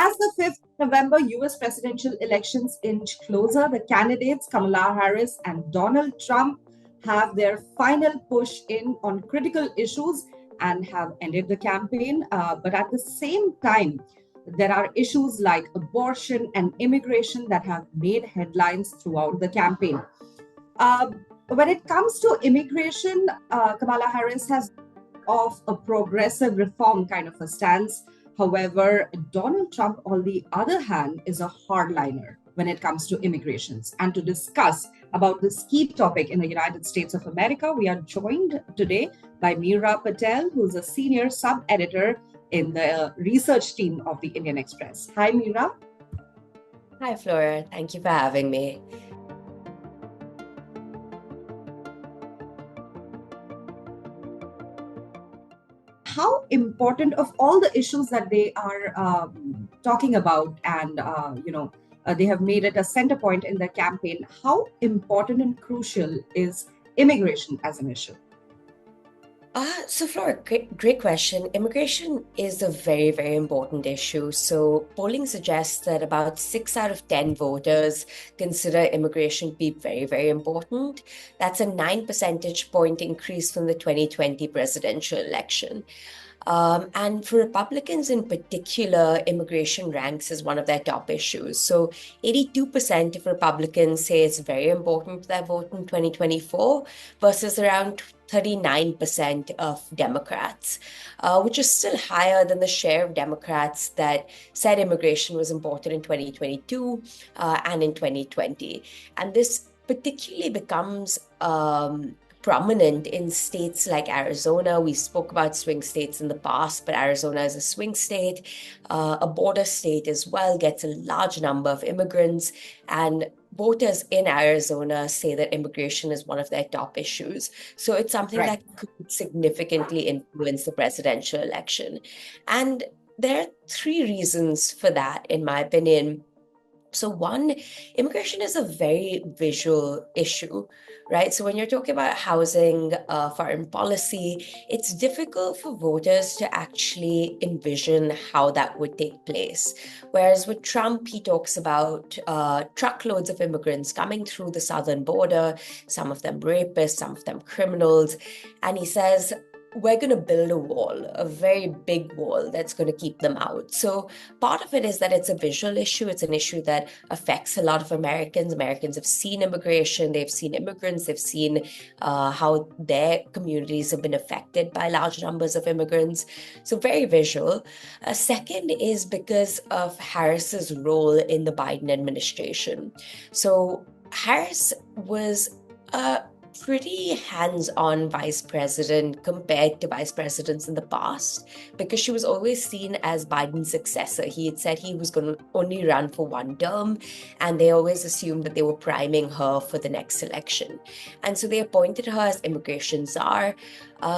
As the 5th November US presidential elections inch closer, the candidates Kamala Harris and Donald Trump have their final push in on critical issues and have ended the campaign. But at the same time, there are issues like abortion and immigration that have made headlines throughout the campaign. When it comes to immigration, Kamala Harris has of a progressive reform kind of a stance. However, Donald Trump, on the other hand, is a hardliner when it comes to immigrations. And to discuss about this key topic in the United States of America, we are joined today by Meera Patel, who's a senior sub-editor in the research team of the Indian Express. Hi, Meera. Hi, Flora. Thank you for having me. How important of all the issues that they are talking about and they have made it a center point in their campaign, how important and crucial is immigration as an issue? So Flora, great question. Immigration is a very, very important issue. So polling suggests that about 6 out of 10 voters consider immigration to be very, very important. That's a 9 percentage point increase from the 2020 presidential election. And for Republicans in particular, immigration ranks as one of their top issues. So 82% of Republicans say it's very important to their vote in 2024 versus around 39% of Democrats, which is still higher than the share of Democrats that said immigration was important in 2022 and in 2020. And this particularly becomes prominent in states like Arizona. We spoke about swing states in the past, but Arizona is a swing state, a border state as well, gets a large number of immigrants, and voters in Arizona say that immigration is one of their top issues. So it's something that could significantly influence the presidential election. And there are three reasons for that, in my opinion. So one, immigration is a very visual issue, right? So when you're talking about housing, foreign policy, it's difficult for voters to actually envision how that would take place. Whereas with Trump, he talks about truckloads of immigrants coming through the southern border, some of them rapists, some of them criminals. And he says, we're going to build a wall, a very big wall that's going to keep them out. So part of it is that it's a visual issue. It's an issue that affects a lot of Americans. Americans have seen immigration, they've seen immigrants, they've seen how their communities have been affected by large numbers of immigrants. So very visual. Second is because of Harris's role in the Biden administration. So Harris was pretty hands-on vice president compared to vice presidents in the past, because she was always seen as Biden's successor. He had said he was going to only run for one term, and they always assumed that they were priming her for the next election. And so they appointed her as immigration czar.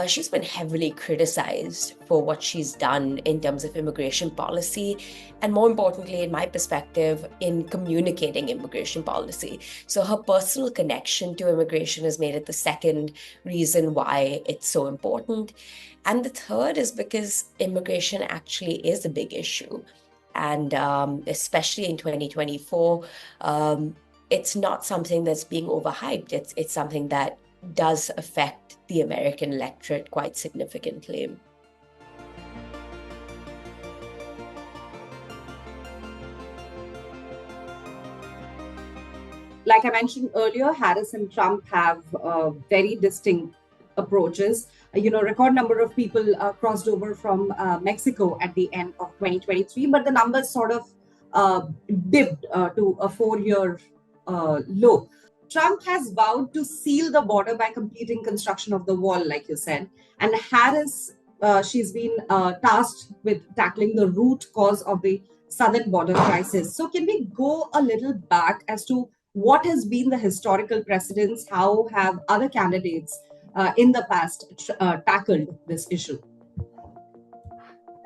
She's been heavily criticized for what she's done in terms of immigration policy, and more importantly, in my perspective, in communicating immigration policy. So her personal connection to immigration has made it the second reason why it's so important. And the third is because immigration actually is a big issue. And especially in 2024, it's not something that's being overhyped. It's something that does affect the American electorate quite significantly. Like I mentioned earlier, Harris and Trump have very distinct approaches. Record number of people crossed over from Mexico at the end of 2023, but the numbers sort of dipped to a 4-year low. Trump has vowed to seal the border by completing construction of the wall, like you said. And Harris, she's been tasked with tackling the root cause of the southern border crisis. So can we go a little back as to what has been the historical precedence? How have other candidates in the past tackled this issue?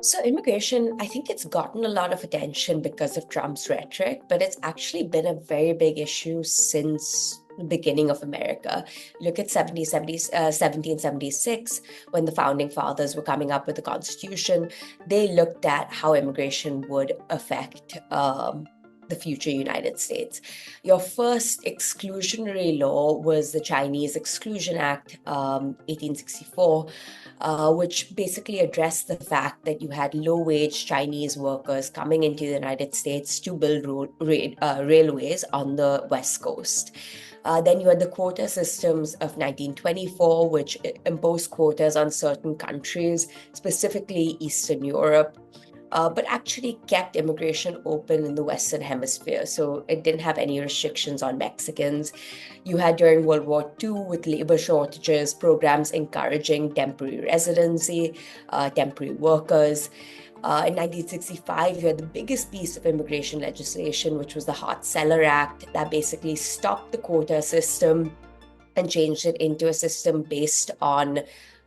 So immigration, I think it's gotten a lot of attention because of Trump's rhetoric, but it's actually been a very big issue since the beginning of America. Look at 1776, when the founding fathers were coming up with the Constitution. They looked at how immigration would affect the future United States. Your first exclusionary law was the Chinese Exclusion Act, 1864, which basically addressed the fact that you had low-wage Chinese workers coming into the United States to build railways on the West Coast. Then you had the quota systems of 1924, which imposed quotas on certain countries, specifically Eastern Europe, but actually kept immigration open in the Western Hemisphere. So it didn't have any restrictions on Mexicans. You had during World War II, with labor shortages, programs encouraging temporary residency, temporary workers. In 1965, you had the biggest piece of immigration legislation, which was the Hart-Celler Act, that basically stopped the quota system and changed it into a system based on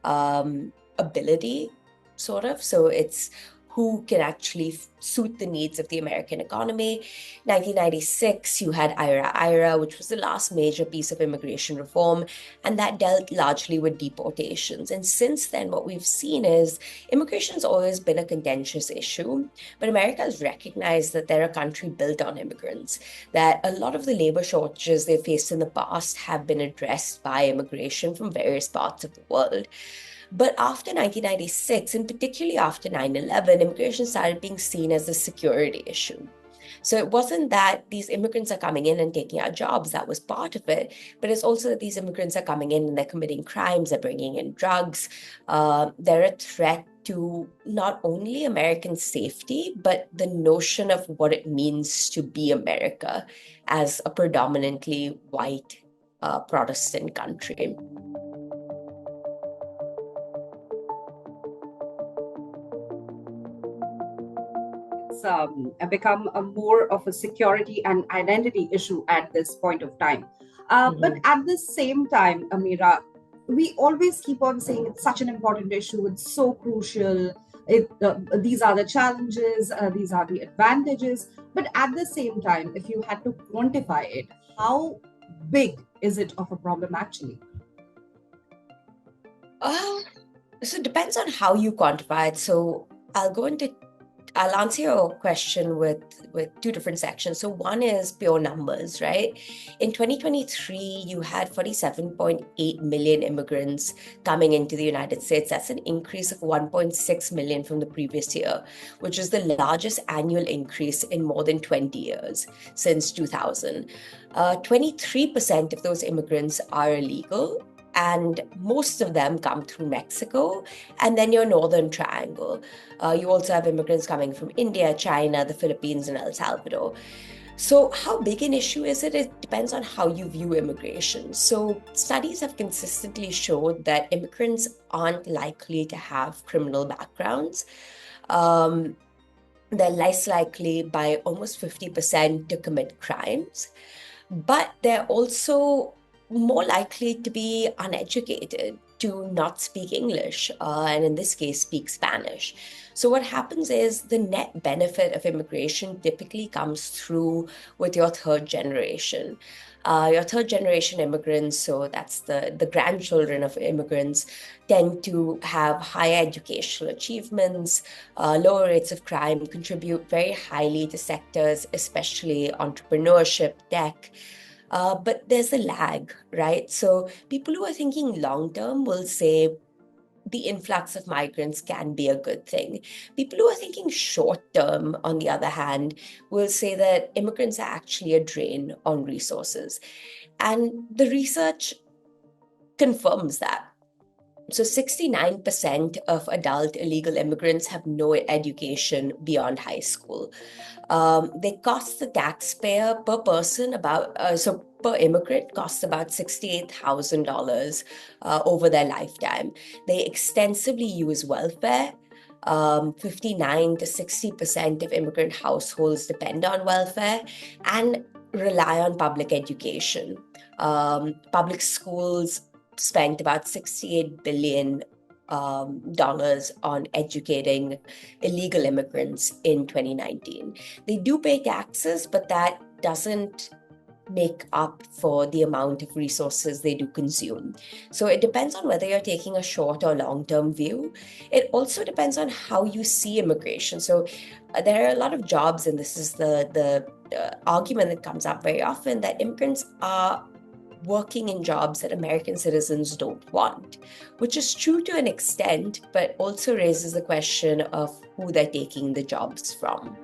ability, sort of. So it's who can actually suit the needs of the American economy. 1996, you had IRA, which was the last major piece of immigration reform, and that dealt largely with deportations. And since then, what we've seen is immigration has always been a contentious issue, but America has recognized that they're a country built on immigrants, that a lot of the labor shortages they faced in the past have been addressed by immigration from various parts of the world. But after 1996, and particularly after 9/11, immigration started being seen as a security issue. So it wasn't that these immigrants are coming in and taking our jobs, that was part of it, but it's also that these immigrants are coming in and they're committing crimes, they're bringing in drugs, they're a threat to not only American safety, but the notion of what it means to be America as a predominantly white Protestant country. It's become a more of a security and identity issue at this point of time. But Mhm. at the same time, Amira, we always keep on saying it's such an important issue. It's so crucial. These are the challenges, these are the advantages. But at the same time, if you had to quantify it, how big is it of a problem actually? Uh, so it depends on how you quantify it. So I'll go into I'll answer your question with two different sections. So one is pure numbers, right? In 2023, you had 47.8 million immigrants coming into the United States. That's an increase of 1.6 million from the previous year, which is the largest annual increase in more than 20 years since 2000. 23% of those immigrants are illegal, and most of them come through Mexico and then your Northern Triangle. You also have immigrants coming from India, China, the Philippines, and El Salvador. So, how big an issue is it? It depends on how you view immigration. So, studies have consistently showed that immigrants aren't likely to have criminal backgrounds. Um, they're less likely by almost 50% to commit crimes, but they're also more likely to be uneducated, to not speak English, and in this case, speak Spanish. So, what happens is the net benefit of immigration typically comes through with your third generation. Your third generation immigrants, so that's the grandchildren of immigrants, tend to have higher educational achievements, lower rates of crime, contribute very highly to sectors, especially entrepreneurship, tech. But there's a lag, right? So people who are thinking long term will say the influx of migrants can be a good thing. People who are thinking short term, on the other hand, will say that immigrants are actually a drain on resources. And the research confirms that. So 69% of adult illegal immigrants have no education beyond high school. They cost the taxpayer per person so per immigrant costs about $68,000 over their lifetime. They extensively use welfare. 59 to 60% of immigrant households depend on welfare and rely on public education. Public schools spent about 68 billion dollars on educating illegal immigrants in 2019. They do pay taxes, but that doesn't make up for the amount of resources they do consume. So it depends on whether you're taking a short or long-term view. It also depends on how you see immigration. So there are a lot of jobs, and this is the argument that comes up very often, that immigrants are working in jobs that American citizens don't want, which is true to an extent, but also raises the question of who they're taking the jobs from.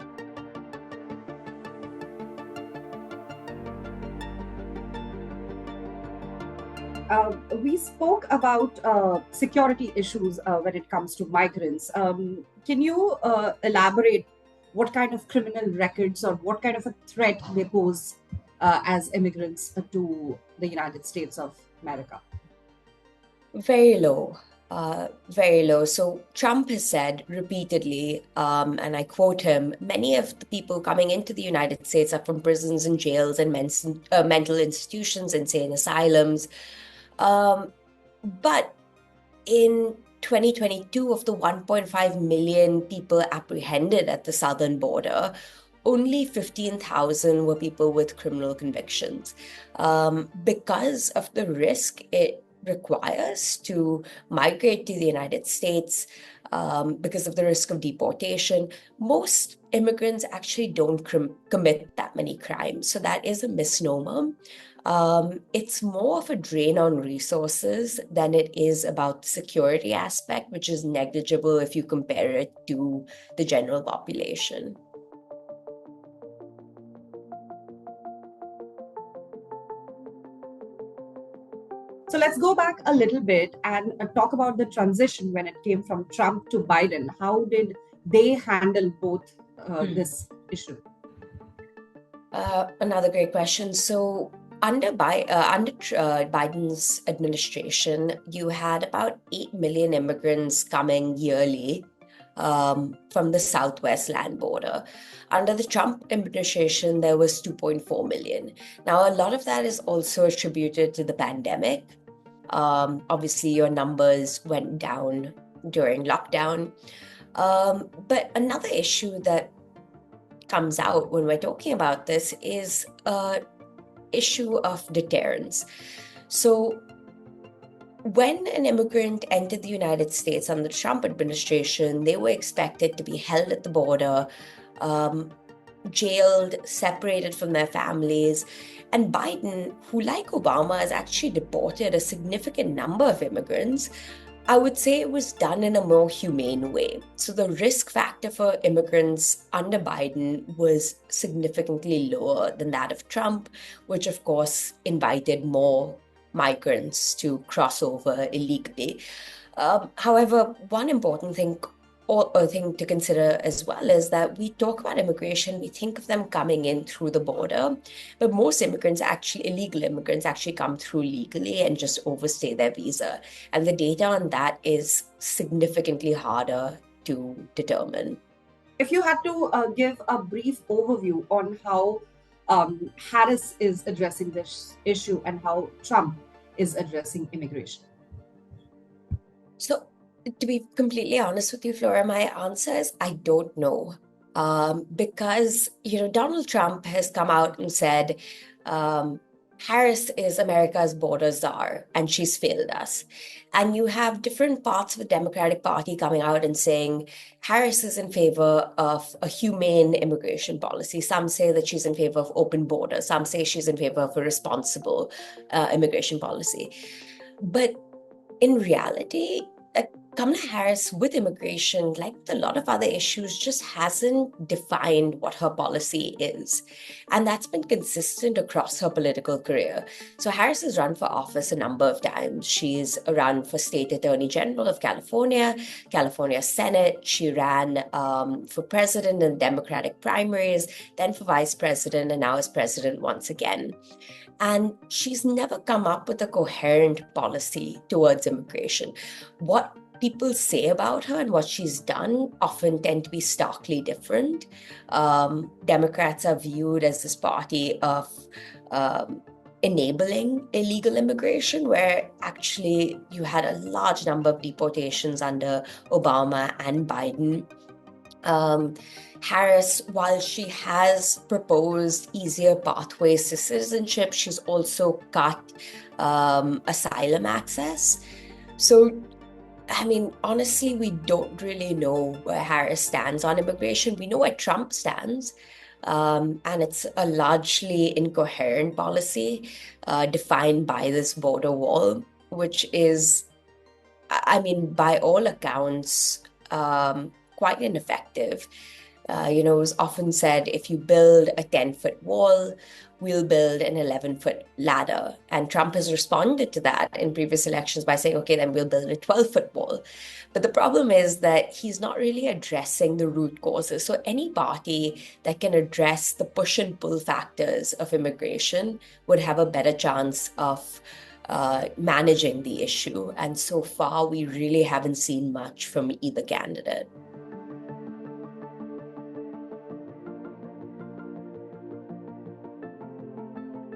We spoke about security issues when it comes to migrants. Can you elaborate what kind of criminal records or what kind of a threat they pose as immigrants to the United States of America? Very low. Very low. So Trump has said repeatedly, and I quote him, many of the people coming into the United States are from prisons and jails and mental institutions, insane asylums. But in 2022, of the 1.5 million people apprehended at the southern border, only 15,000 were people with criminal convictions. Because of the risk it requires to migrate to the United States, because of the risk of deportation, most immigrants actually don't commit that many crimes. So that is a misnomer. It's more of a drain on resources than it is about the security aspect, which is negligible if you compare it to the general population. So let's go back a little bit and talk about the transition when it came from Trump to Biden. How did they handle both this issue? Another great question. So under Biden's administration, you had about 8 million immigrants coming yearly from the southwest land border. Under the Trump administration, there was 2.4 million. Now, a lot of that is also attributed to the pandemic. Obviously, your numbers went down during lockdown. But another issue that comes out when we're talking about this is an issue of deterrence. So when an immigrant entered the United States under the Trump administration, they were expected to be held at the border, jailed, separated from their families. And Biden, who like Obama, has actually deported a significant number of immigrants, I would say it was done in a more humane way. So the risk factor for immigrants under Biden was significantly lower than that of Trump, which of course invited more migrants to cross over illegally. However, one important thing or a thing to consider as well is that we talk about immigration, we think of them coming in through the border, but most immigrants, actually illegal immigrants, actually come through legally and just overstay their visa. And the data on that is significantly harder to determine. If you had to give a brief overview on how Harris is addressing this issue and how Trump is addressing immigration. So, to be completely honest with you, Flora, my answer is I don't know. Because, Donald Trump has come out and said, Harris is America's border czar and she's failed us. And you have different parts of the Democratic Party coming out and saying Harris is in favor of a humane immigration policy. Some say that she's in favor of open borders. Some say she's in favor of a responsible immigration policy. But in reality, Kamala Harris, with immigration, like with a lot of other issues, just hasn't defined what her policy is. And that's been consistent across her political career. So Harris has run for office a number of times. She's run for State Attorney General of California, California Senate. She ran for president in Democratic primaries, then for vice president, and now as president once again. And she's never come up with a coherent policy towards immigration. What people say about her and what she's done often tend to be starkly different. Democrats are viewed as this party of enabling illegal immigration, where actually you had a large number of deportations under Obama and Biden. Harris, while she has proposed easier pathways to citizenship, she's also cut asylum access. So, I mean, honestly, we don't really know where Harris stands on immigration. We know where Trump stands, and it's a largely incoherent policy defined by this border wall, which is, I mean, by all accounts, quite ineffective. It was often said, if you build a 10-foot wall, we'll build an 11-foot ladder. And Trump has responded to that in previous elections by saying, okay, then we'll build a 12-foot wall. But the problem is that he's not really addressing the root causes. So any party that can address the push and pull factors of immigration would have a better chance of managing the issue. And so far, we really haven't seen much from either candidate.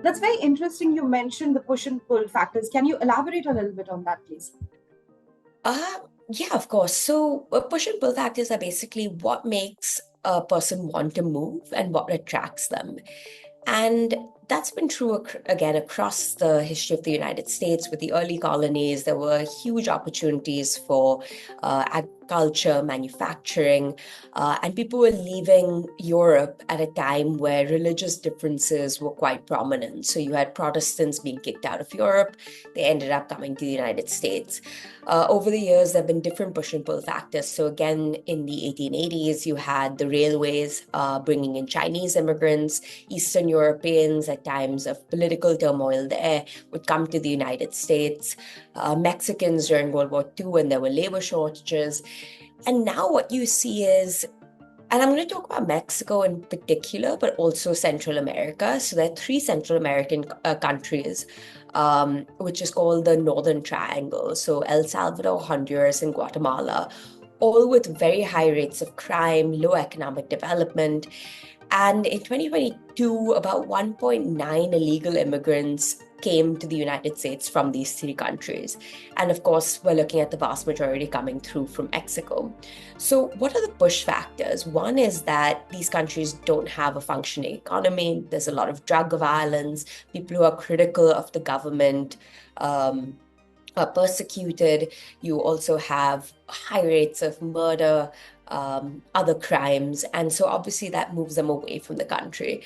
That's very interesting. You mentioned the push and pull factors. Can you elaborate a little bit on that, please? Yeah, of course. So push and pull factors are basically what makes a person want to move and what attracts them. And that's been true again across the history of the United States. With the early colonies, there were huge opportunities for agriculture, manufacturing, and people were leaving Europe at a time where religious differences were quite prominent. So you had Protestants being kicked out of Europe. They ended up coming to the United States. Over the years, there have been different push and pull factors. So again, in the 1880s, you had the railways bringing in Chinese immigrants. Eastern Europeans, at times of political turmoil there, would come to the United States. Mexicans during World War II, when there were labor shortages. And now what you see is, and I'm going to talk about Mexico in particular, but also Central America. So there are 3 Central American countries, which is called the Northern Triangle. So El Salvador, Honduras, and Guatemala, all with very high rates of crime, low economic development. And in 2022, about 1.9 illegal immigrants came to the United States from these 3 countries. And of course, we're looking at the vast majority coming through from Mexico. So what are the push factors? One is that these countries don't have a functioning economy. There's a lot of drug violence. People who are critical of the government are persecuted. You also have high rates of murder, other crimes. And so obviously that moves them away from the country.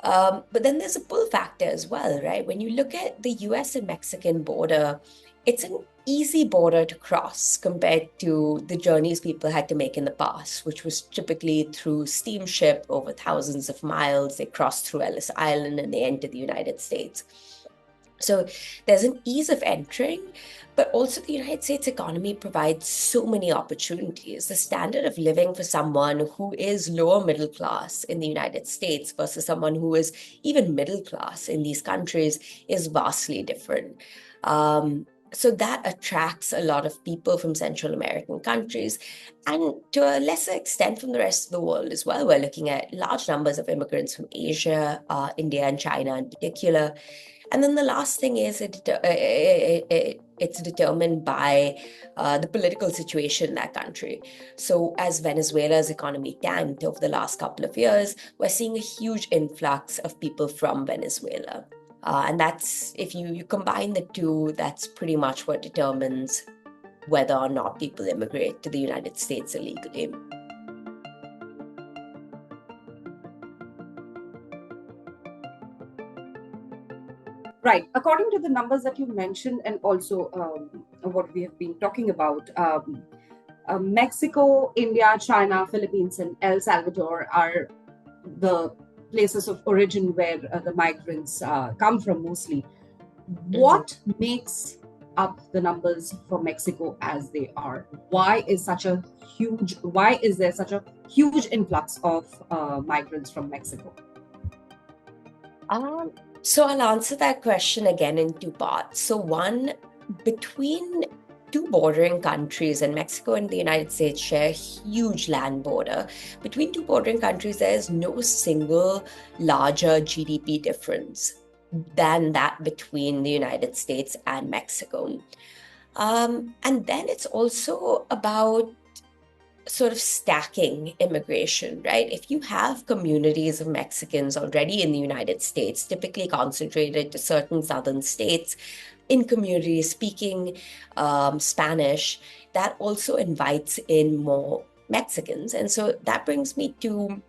But then there's a pull factor as well, right? When you look at the US and Mexican border, it's an easy border to cross compared to the journeys people had to make in the past, which was typically through steamship over thousands of miles. They crossed through Ellis Island and they entered the United States. So there's an ease of entering, but also the United States economy provides so many opportunities. The standard of living for someone who is lower middle class in the United States versus someone who is even middle class in these countries is vastly different. So that attracts a lot of people from Central American countries, and to a lesser extent from the rest of the world as well. We're looking at large numbers of immigrants from Asia, India, and China in particular. And then the last thing is it's determined by the political situation in that country. So as Venezuela's economy tanked over the last couple of years, we're seeing a huge influx of people from Venezuela. And that's, if you combine the two, that's pretty much what determines whether or not people immigrate to the United States illegally. Right. According to the numbers that you mentioned, and also what we have been talking about, Mexico, India, China, Philippines, and El Salvador are the places of origin where the migrants come from mostly. What makes up the numbers for Mexico as they are? Why is there such a huge influx of migrants from Mexico? So I'll answer that question again in 2 parts. So one, between 2 bordering countries, and Mexico and the United States share a huge land border. Between 2 bordering countries, there is no single larger GDP difference. than that between the United States and Mexico. And then it's also about sort of stacking immigration, right? If you have communities of Mexicans already in the United States, typically concentrated to certain southern states, in communities speaking Spanish, that also invites in more Mexicans. And so that brings me to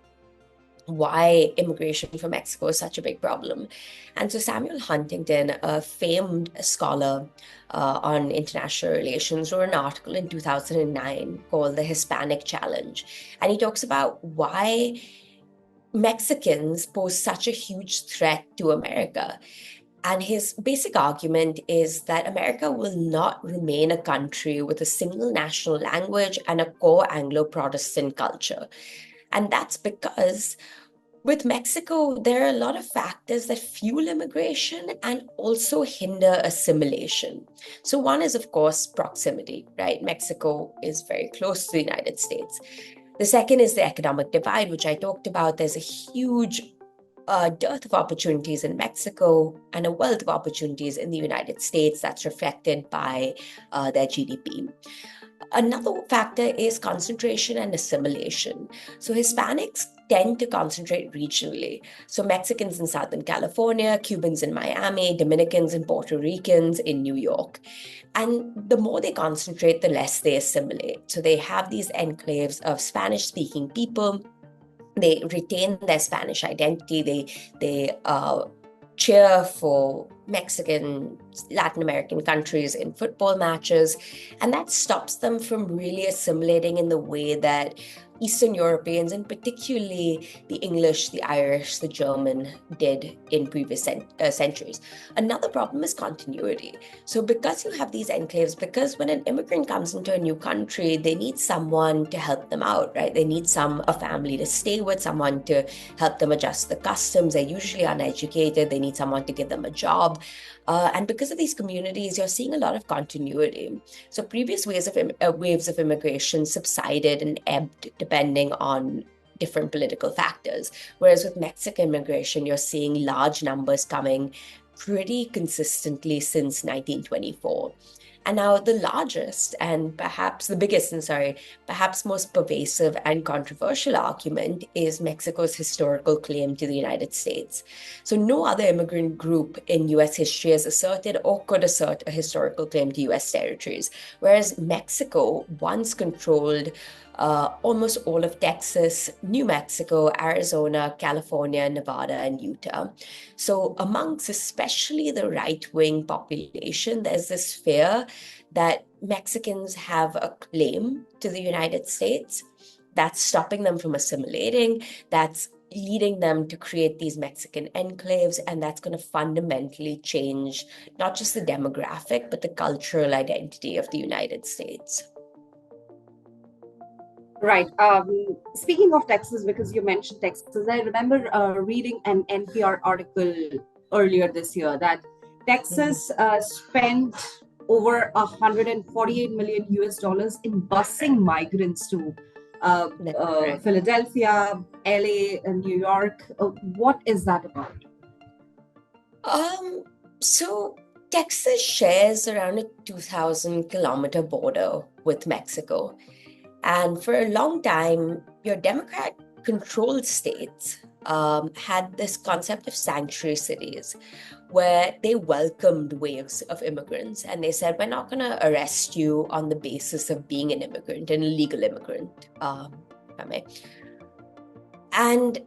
why immigration from Mexico is such a big problem. And so Samuel Huntington, a famed scholar on international relations, wrote an article in 2009 called The Hispanic Challenge. And he talks about why Mexicans pose such a huge threat to America. And his basic argument is that America will not remain a country with a single national language and a core Anglo-Protestant culture. And that's because with Mexico, there are a lot of factors that fuel immigration and also hinder assimilation. So one is, of course, proximity, right? Mexico is very close to the United States. The second is the economic divide, which I talked about. There's a huge dearth of opportunities in Mexico and a wealth of opportunities in the United States that's reflected by their GDP. Another factor is concentration and assimilation. So Hispanics tend to concentrate regionally. So Mexicans in Southern California, Cubans in Miami, Dominicans and Puerto Ricans in New York. And the more they concentrate, the less they assimilate. So they have these enclaves of Spanish-speaking people. They retain their Spanish identity. They cheer for Mexican, Latin American countries in football matches. And that stops them from really assimilating in the way that Eastern Europeans, and particularly the English, the Irish, the German, did in previous centuries. Another problem is continuity. So because you have these enclaves, because when an immigrant comes into a new country, they need someone to help them out, right? They need a family to stay with, someone to help them adjust the customs. They're usually uneducated. They need someone to give them a job. And because of these communities, you're seeing a lot of continuity. So previous waves of immigration subsided and ebbed depending on different political factors. Whereas with Mexican immigration, you're seeing large numbers coming pretty consistently since 1924. And now the largest and perhaps the biggest, perhaps most pervasive and controversial argument is Mexico's historical claim to the United States. So no other immigrant group in US history has asserted or could assert a historical claim to US territories, whereas Mexico once controlled almost all of Texas, New Mexico, Arizona, California, Nevada, and Utah. So amongst especially the right-wing population, there's this fear that Mexicans have a claim to the United States that's stopping them from assimilating, that's leading them to create these Mexican enclaves, and that's going to fundamentally change not just the demographic, but the cultural identity of the United States. Right. Speaking of Texas, because you mentioned Texas, I remember reading an NPR article earlier this year that Texas spent over 148 million US dollars in busing migrants to Philadelphia, LA, and New York. What is that about? So Texas shares around a 2,000-kilometer border with Mexico. And for a long time, your Democrat-controlled states had this concept of sanctuary cities where they welcomed waves of immigrants. And they said, we're not going to arrest you on the basis of being an immigrant, an illegal immigrant, if I may. And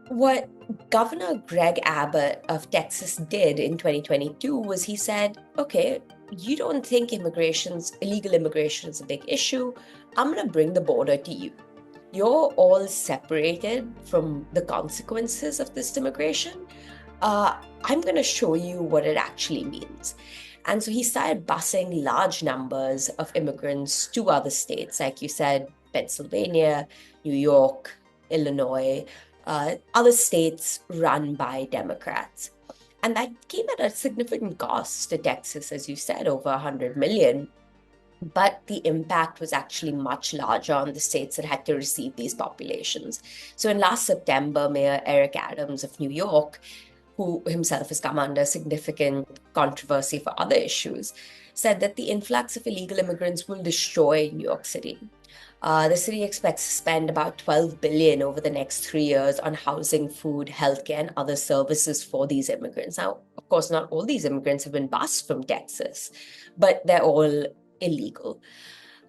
what Governor Greg Abbott of Texas did in 2022 was he said, okay, you don't think illegal immigration is a big issue. I'm going to bring the border to you. You're all separated from the consequences of this immigration. I'm going to show you what it actually means. And so he started busing large numbers of immigrants to other states, like you said, Pennsylvania, New York, Illinois, other states run by Democrats. And that came at a significant cost to Texas, as you said, over 100 million. But the impact was actually much larger on the states that had to receive these populations. So in last September, Mayor Eric Adams of New York who himself has come under significant controversy for other issues, said that the influx of illegal immigrants will destroy New York City. The city expects to spend about $12 billion over the next 3 years on housing, food, healthcare, and other services for these immigrants. Now, of course, not all these immigrants have been bused from Texas, but they're all illegal.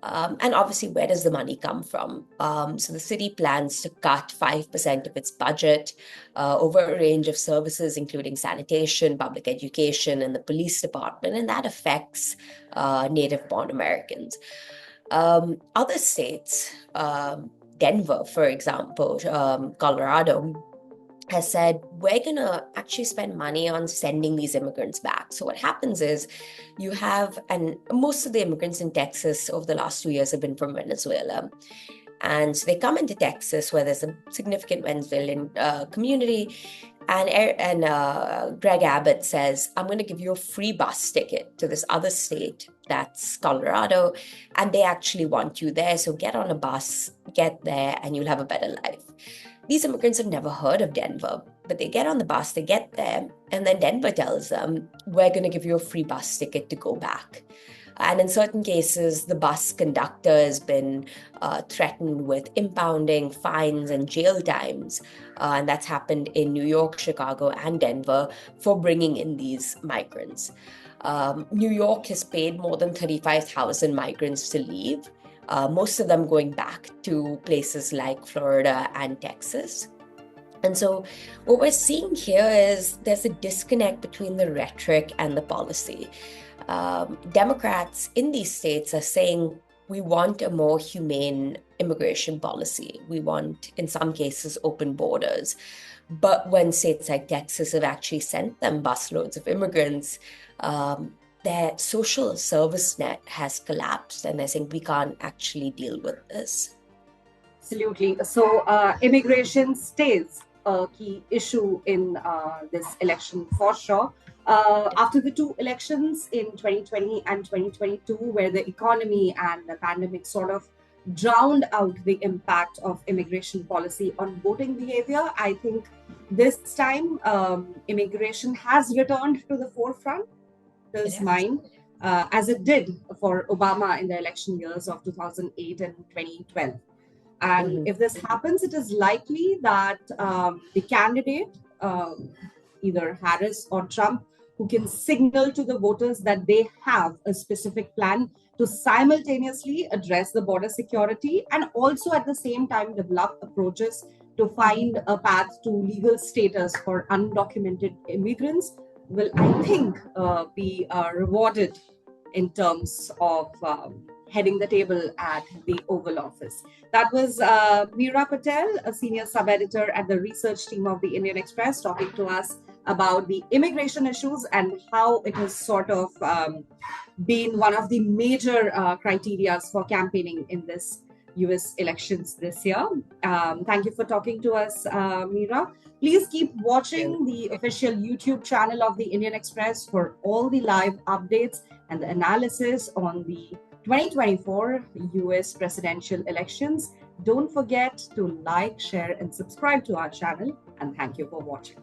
And obviously, where does the money come from? So the city plans to cut 5% of its budget over a range of services, including sanitation, public education, and the police department, and that affects native-born Americans. Other states, Denver, for example, Colorado, has said, we're going to actually spend money on sending these immigrants back. So what happens is you have, and most of the immigrants in Texas over the last 2 years have been from Venezuela. And so they come into Texas where there's a significant Venezuelan community. And Greg Abbott says, I'm going to give you a free bus ticket to this other state, that's Colorado, and they actually want you there. So get on a bus, get there, and you'll have a better life. These immigrants have never heard of Denver, but they get on the bus, they get there, and then Denver tells them, we're going to give you a free bus ticket to go back. And in certain cases, the bus conductor has been threatened with impounding, fines, and jail times. And that's happened in New York, Chicago, and Denver for bringing in these migrants. New York has paid more than 35,000 migrants to leave, most of them going back to places like Florida and Texas. And so what we're seeing here is there's a disconnect between the rhetoric and the policy. Democrats in these states are saying we want a more humane immigration policy. We want, in some cases, open borders. But when states like Texas have actually sent them busloads of immigrants, their social service net has collapsed, and they're saying we can't actually deal with this. Absolutely. So immigration stays a key issue in this election for sure. After the two elections in 2020 and 2022, where the economy and the pandemic sort of drowned out the impact of immigration policy on voting behavior, I think this time immigration has returned to the forefront of people's mind, as it did for Obama in the election years of 2008 and 2012. And if this happens, it is likely that the candidate, either Harris or Trump, who can signal to the voters that they have a specific plan to simultaneously address the border security and also at the same time develop approaches to find a path to legal status for undocumented immigrants, will, I think, be rewarded in terms of heading the table at the Oval Office. That was Meera Patel, a senior sub-editor at the research team of the Indian Express, talking to us about the immigration issues and how it has sort of been one of the major criteria for campaigning in this US elections this year. Thank you for talking to us, Meera. Please keep watching the official YouTube channel of the Indian Express for all the live updates and the analysis on the 2024 US presidential elections. Don't forget to like, share, and subscribe to our channel. And thank you for watching.